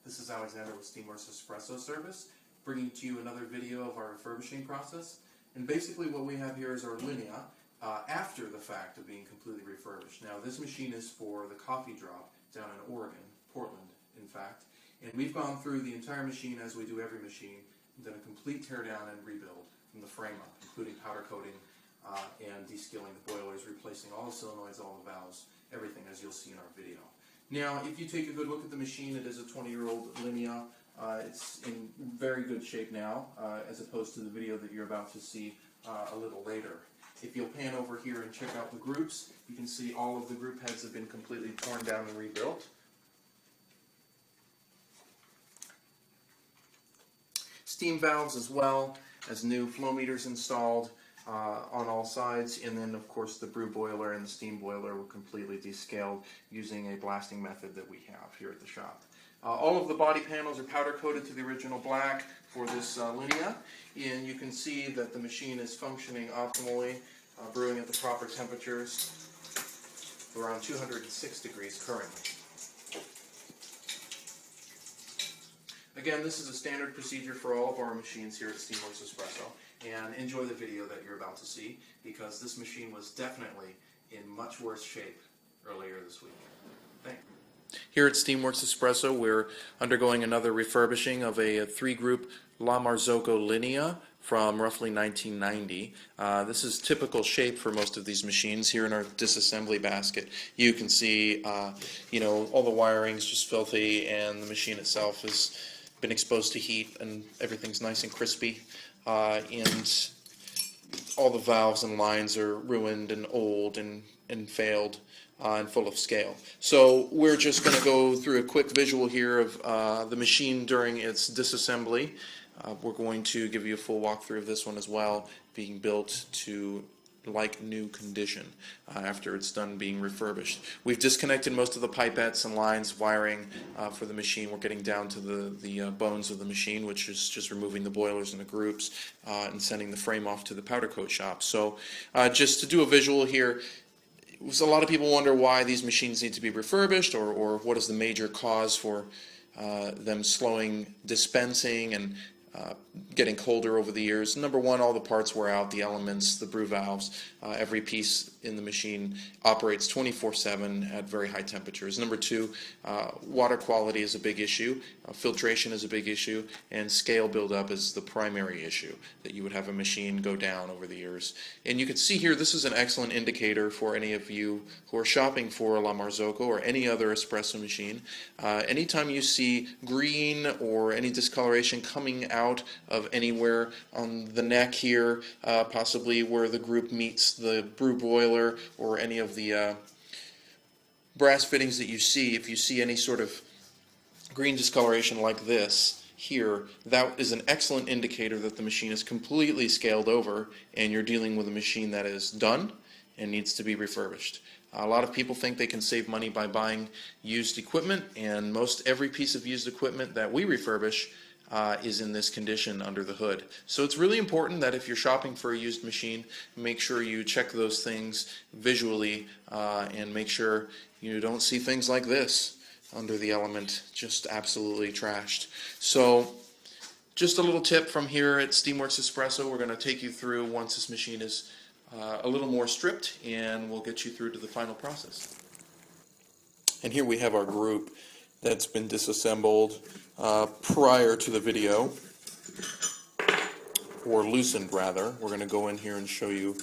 This is Alexander with Steamworks Espresso service, bringing to you another video of our refurbishing process. And basically what we have here is our linea after the fact of being completely refurbished. Now this machine is for the coffee drop down in Oregon, Portland in fact, and we've gone through the entire machine as we do every machine, done a complete teardown and rebuild from the frame up, including powder coating and descaling the boilers, replacing all the solenoids, all the valves, everything as you'll see in our video. Now, if you take a good look at the machine, it is a 20-year-old linea. It's in very good shape now, as opposed to the video that you're about to see a little later. If you'll pan over here and check out the groups, you can see all of the group heads have been completely torn down and rebuilt. Steam valves as well, as new flow meters installed on all sides, and then of course the brew boiler and the steam boiler were completely descaled using a blasting method that we have here at the shop. All of the body panels are powder coated to the original black for this linea, and you can see that the machine is functioning optimally, brewing at the proper temperatures, around 206 degrees currently. Again, this is a standard procedure for all of our machines here at Steamworks Espresso, and enjoy the video that you're about to see, because this machine was definitely in much worse shape earlier this week. Thanks. Here at Steamworks Espresso, we're undergoing another refurbishing of a 3-group La Marzocco linea from roughly 1990. This is typical shape for most of these machines. Here in our disassembly basket, you can see, all the wiring's just filthy, and the machine itself has been exposed to heat, and everything's nice and crispy, and all the valves and lines are ruined and old and failed and full of scale. So we're just going to go through a quick visual here of the machine during its disassembly. We're going to give you a full walkthrough of this one as well, being built to like new condition after it's done being refurbished. We've disconnected most of the pipettes and lines, wiring for the machine. We're getting down to the bones of the machine, which is just removing the boilers and the groups and sending the frame off to the powder coat shop. So just to do a visual here, a lot of people wonder why these machines need to be refurbished, or what is the major cause for them slowing dispensing and getting colder over the years. Number one, all the parts wear out, the elements, the brew valves, every piece in the machine operates 24/7 at very high temperatures. Number two, water quality is a big issue, filtration is a big issue, and scale buildup is the primary issue that you would have a machine go down over the years. And you can see here, this is an excellent indicator for any of you who are shopping for a La Marzocco or any other espresso machine. Anytime you see green or any discoloration coming out of anywhere on the neck here, possibly where the group meets the brew boiler, or any of the brass fittings that you see, if you see any sort of green discoloration like this here, that is an excellent indicator that the machine is completely scaled over and you're dealing with a machine that is done and needs to be refurbished. A lot of people think they can save money by buying used equipment, and most every piece of used equipment that we refurbish is in this condition under the hood. So it's really important that if you're shopping for a used machine, make sure you check those things visually and make sure you don't see things like this under the element, just absolutely trashed. So just a little tip from here at Steamworks Espresso. We're going to take you through once this machine is a little more stripped, and we'll get you through to the final process. And here we have our group that's been disassembled prior to the video, or loosened rather. We're going to go in here and show you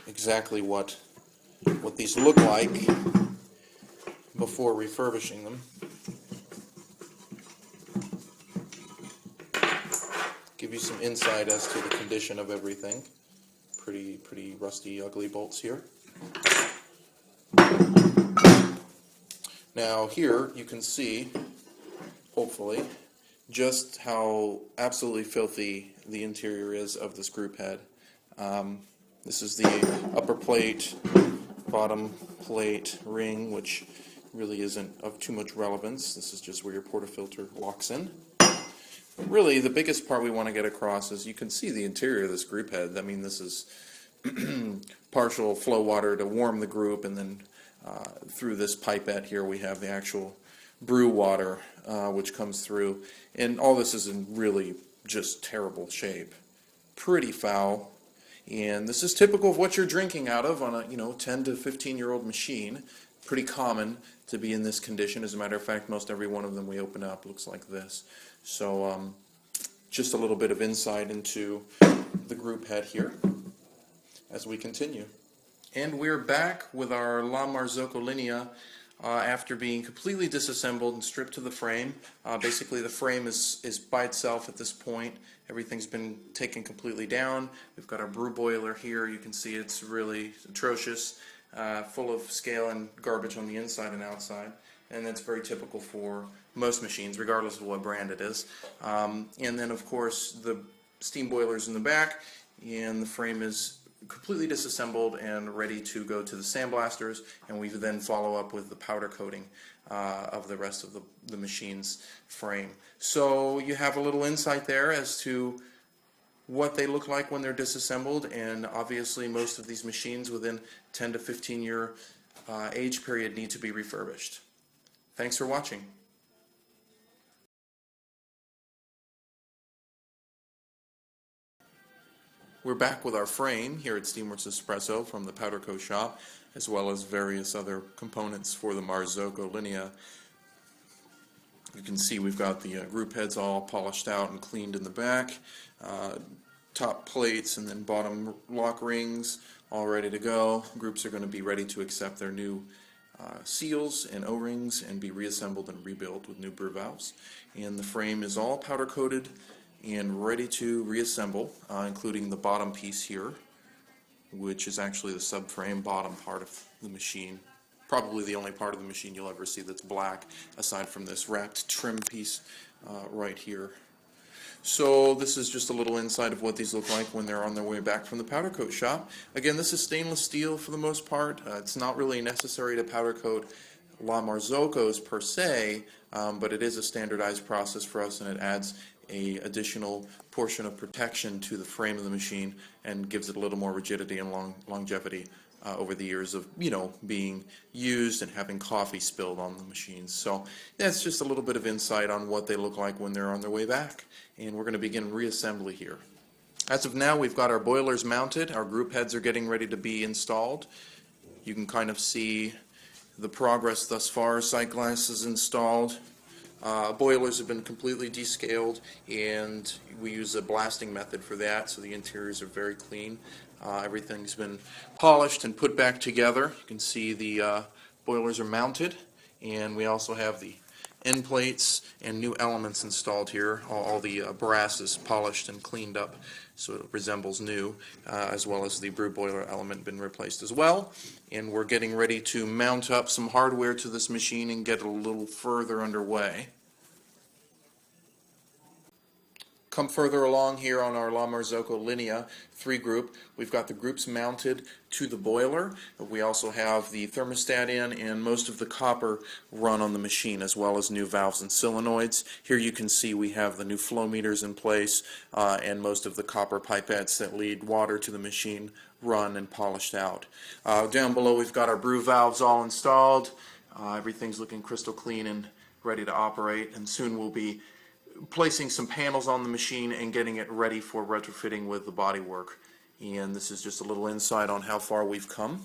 exactly what these look like before refurbishing them. Give you some insight as to the condition of everything. Pretty rusty, ugly bolts here. Now here you can see, hopefully, just how absolutely filthy the interior is of this group head. This is the upper plate, bottom plate ring, which really isn't of too much relevance. This is just where your portafilter locks in. But really, the biggest part we want to get across is you can see the interior of this group head. I mean, this is partial flow water to warm the group, and then through this pipette here we have the actual brew water, which comes through. And all this is in really just terrible shape. Pretty foul. And this is typical of what you're drinking out of on a 10 to 15-year-old machine. Pretty common to be in this condition. As a matter of fact, most every one of them we open up looks like this. So just a little bit of insight into the group head here as we continue. And we're back with our La Marzocco Linea after being completely disassembled and stripped to the frame. Basically the frame is by itself at this point. Everything's been taken completely down. We've got our brew boiler here. You can see it's really atrocious, full of scale and garbage on the inside and outside. And that's very typical for most machines, regardless of what brand it is. And then of course the steam boiler's in the back, and the frame is completely disassembled and ready to go to the sandblasters, and we then follow up with the powder coating of the rest of the machine's frame. So you have a little insight there as to what they look like when they're disassembled, and obviously most of these machines within 10 to 15 year age period need to be refurbished. Thanks for watching. We're back with our frame here at Steamworks Espresso from the powder coat shop, as well as various other components for the Marzocco Linea. You can see we've got the group heads all polished out and cleaned in the back, top plates and then bottom lock rings all ready to go. Groups are going to be ready to accept their new seals and O-rings and be reassembled and rebuilt with new brew valves. And the frame is all powder coated and ready to reassemble, including the bottom piece here, which is actually the subframe bottom part of the machine. Probably the only part of the machine you'll ever see that's black, aside from this wrapped trim piece right here. So this is just a little insight of what these look like when they're on their way back from the powder coat shop. Again, this is stainless steel for the most part. It's not really necessary to powder coat La Marzoccos per se, but it is a standardized process for us, and it adds a additional portion of protection to the frame of the machine and gives it a little more rigidity and longevity over the years of being used and having coffee spilled on the machines. So that's just a little bit of insight on what they look like when they're on their way back, and we're going to begin reassembly here. As of now, we've got our boilers mounted. Our group heads are getting ready to be installed. You can kind of see the progress thus far. Sight glass is installed. Boilers have been completely descaled, and we use a blasting method for that, so the interiors are very clean. Everything's been polished and put back together. You can see the boilers are mounted, and we also have the end plates and new elements installed here. All the brass is polished and cleaned up so it resembles new, as well as the brew boiler element been replaced as well. And we're getting ready to mount up some hardware to this machine and get a little further underway. Come further along here on our La Marzocco Linea 3 group. We've got the groups mounted to the boiler. We also have the thermostat in, and most of the copper run on the machine, as well as new valves and solenoids. Here you can see we have the new flow meters in place, and most of the copper pipettes that lead water to the machine run and polished out. Down below we've got our brew valves all installed. Everything's looking crystal clean and ready to operate, and soon we'll be placing some panels on the machine and getting it ready for retrofitting with the bodywork. And this is just a little insight on how far we've come.